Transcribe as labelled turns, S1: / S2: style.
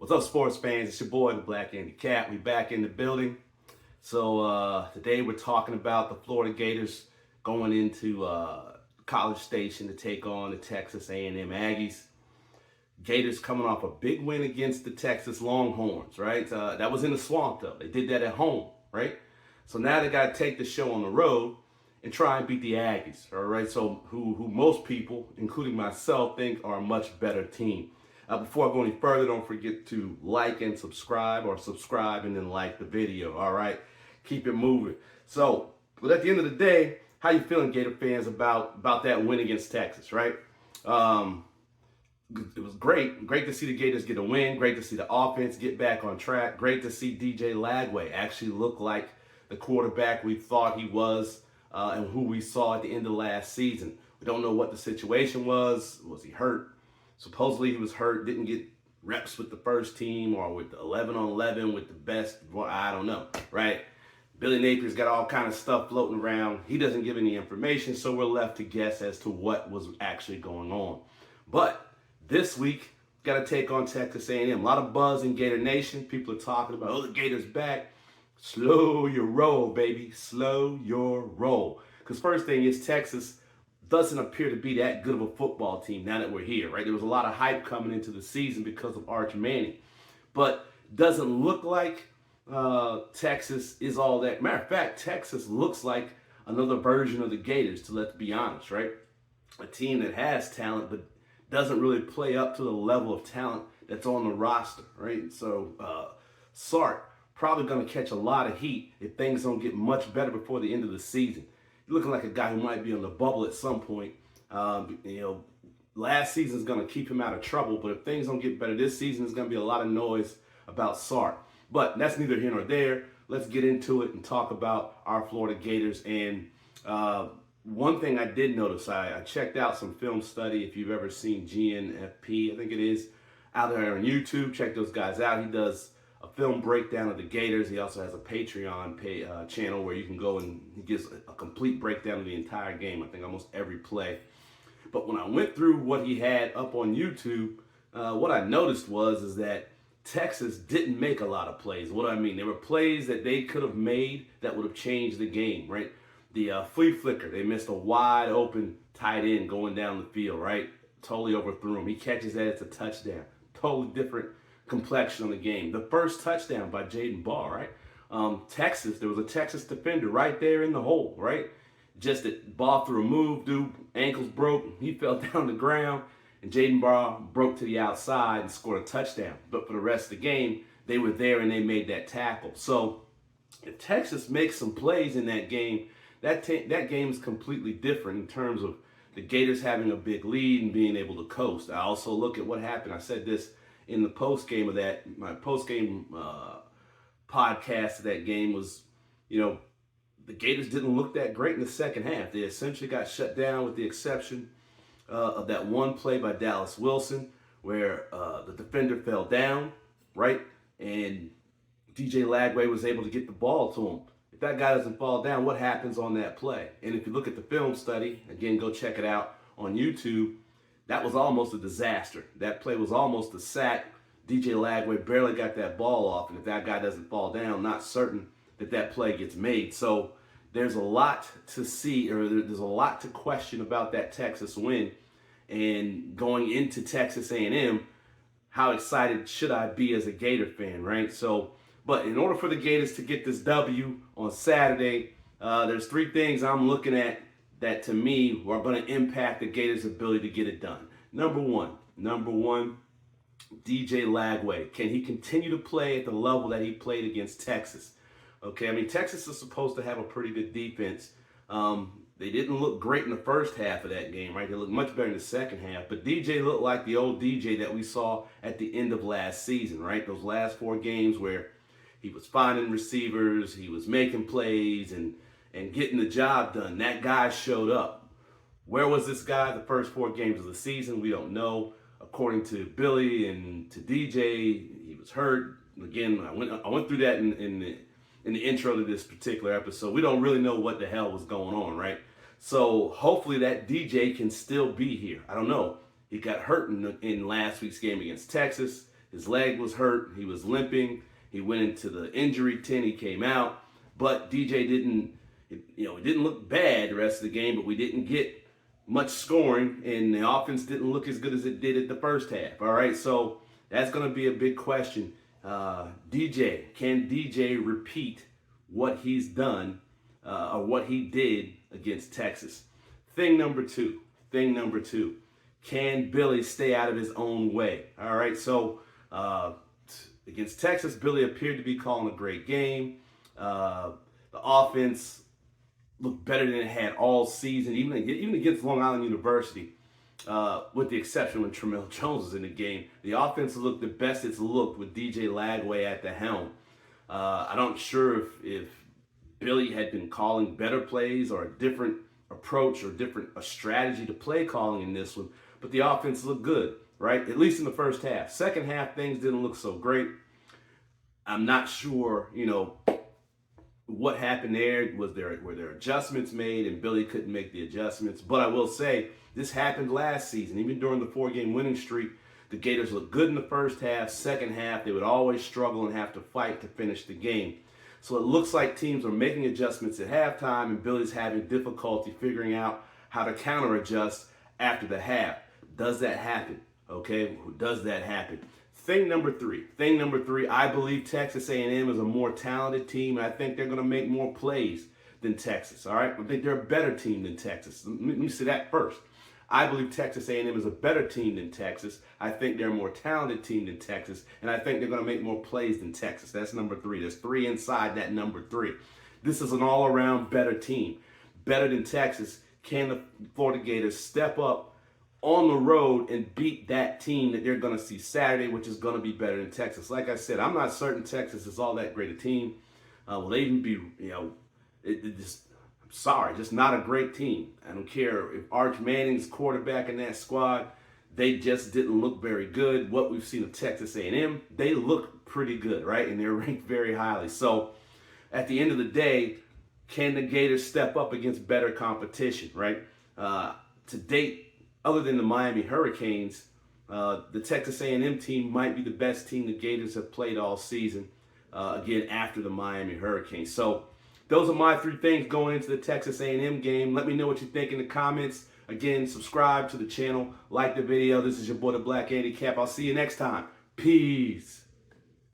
S1: What's up, sports fans? It's your boy, the Black Andy Cat. We back in the building. So today we're talking about the Florida Gators going into College Station to take on the Texas A&M Aggies. Gators coming off a big win against the Texas Longhorns, right? That was in the swamp, though. They did that at home, right? So now they got to take the show on the road and try and beat the Aggies, all right? So who most people, including myself, think are a much better team. Before I go any further, don't forget to like and subscribe, or subscribe and then like the video, all right? Keep it moving. So, but at the end of the day, how you feeling, Gator fans, about that win against Texas, right? It was great. Great to see the Gators get a win. Great to see the offense get back on track. Great to see DJ Lagway actually look like the quarterback we thought he was and who we saw at the end of last season. We don't know what the situation was. Was he hurt? Supposedly he was hurt, didn't get reps with the first team or with the 11 on 11 with the best. Well, I don't know, right? Billy Napier's got all kind of stuff floating around. He doesn't give any information, so we're left to guess as to what was actually going on. But this week, got to take on Texas A&M. A lot of buzz in Gator Nation. People are talking about, oh, the Gators back. Slow your roll, baby. Slow your roll. Because first thing is, Texas doesn't appear to be that good of a football team now that we're here, right? There was a lot of hype coming into the season because of Arch Manning. But doesn't look like Texas is all that. Matter of fact, Texas looks like another version of the Gators, let's be honest, right? A team that has talent, but doesn't really play up to the level of talent that's on the roster, right? So Sark probably going to catch a lot of heat if things don't get much better before the end of the season. You're looking like a guy who might be on the bubble at some point. Last season is going to keep him out of trouble, but if things don't get better this season, there's going to be a lot of noise about Sark. But that's neither here nor there. Let's get into it and talk about our Florida Gators. And one thing I did notice, I checked out some film study. If you've ever seen GNFP, I think it is, out there on YouTube, check those guys out. He does a film breakdown of the Gators. He also has a Patreon channel where you can go and he gives a complete breakdown of the entire game. I think almost every play. But when I went through what he had up on YouTube, what I noticed is that Texas didn't make a lot of plays. What do I mean? There were plays that they could have made that would have changed the game, right? The flea flicker, they missed a wide open tight end going down the field, right? Totally overthrew him. He catches that, it's a touchdown. Totally different complexion on the game. The first touchdown by Jaden Ball, right? Texas, there was a Texas defender right there in the hole, right? Just that ball through a move, dude, ankles broke, he fell down the ground, and Jaden Ball broke to the outside and scored a touchdown. But for the rest of the game, they were there and they made that tackle. So if Texas makes some plays in that game, that game is completely different in terms of the Gators having a big lead and being able to coast. I also look at what happened. I said this in the post-game of that, my post-game podcast of that game was, the Gators didn't look that great in the second half. They essentially got shut down with the exception of that one play by Dallas Wilson where the defender fell down, right? And DJ Lagway was able to get the ball to him. If that guy doesn't fall down, what happens on that play? And if you look at the film study, again, go check it out on YouTube, that was almost a disaster. That play was almost a sack. DJ Lagway barely got that ball off, and if that guy doesn't fall down, not certain that that play gets made. So there's a lot to see, or there's a lot to question about that Texas win. And going into Texas A&M, how excited should I be as a Gator fan, right? So, but in order for the Gators to get this W on Saturday, there's three things I'm looking at that to me are going to impact the Gators' ability to get it done. Number one, DJ Lagway. Can he continue to play at the level that he played against Texas? Okay, I mean, Texas is supposed to have a pretty good defense. They didn't look great in the first half of that game, right? They looked much better in the second half. But DJ looked like the old DJ that we saw at the end of last season, right? Those last 4 games where he was finding receivers, he was making plays, and getting the job done. That guy showed up. Where was this guy the first 4 games of the season? We don't know. According to Billy and to DJ, he was hurt. Again, I went through that in the intro to this particular episode. We don't really know what the hell was going on, right? So hopefully that DJ can still be here. I don't know. He got hurt in last week's game against Texas. His leg was hurt. He was limping. He went into the injury tent. He came out. But DJ didn't, he didn't look bad the rest of the game, but we didn't get much scoring, and the offense didn't look as good as it did at the first half. All right, so that's going to be a big question. Can DJ repeat what he's done or what he did against Texas? Thing number two, can Billy stay out of his own way? All right, so against Texas, Billy appeared to be calling a great game. The offense looked better than it had all season, even against Long Island University, with the exception when Tramell Jones was in the game. The offense looked the best it's looked with DJ Lagway at the helm. I'm not sure if Billy had been calling better plays or a different approach or a strategy to play calling in this one, but the offense looked good, right? At least in the first half. Second half, things didn't look so great. I'm not sure, what happened there. Were there adjustments made and Billy couldn't make the adjustments? But I will say this happened last season. Even during the 4-game winning streak, the Gators looked good in the first half. Second half, they would always struggle and have to fight to finish the game. So it looks like teams are making adjustments at halftime, and Billy's having difficulty figuring out how to counter adjust after the half. Does that happen? Okay, does that happen? Thing number three, I believe Texas A&M is a more talented team, and I think they're going to make more plays than Texas, all right? I think they're a better team than Texas. Let me say that first. I believe Texas A&M is a better team than Texas. I think they're a more talented team than Texas, and I think they're going to make more plays than Texas. That's number three. There's three inside that number three. This is an all-around better team. Better than Texas. Can the Florida Gators step up on the road and beat that team that they're going to see Saturday, which is going to be better than Texas? Like I said, I'm not certain Texas is all that great a team. Will they even be, just not a great team. I don't care if Arch Manning's quarterback in that squad. They just didn't look very good. What we've seen of Texas A&M, they look pretty good, right? And they're ranked very highly. So at the end of the day, can the Gators step up against better competition, right? To date, other than the Miami Hurricanes, the Texas A&M team might be the best team the Gators have played all season, again, after the Miami Hurricanes. So those are my three things going into the Texas A&M game. Let me know what you think in the comments. Again, subscribe to the channel, like the video. This is your boy, the Black Handicap. I'll see you next time. Peace.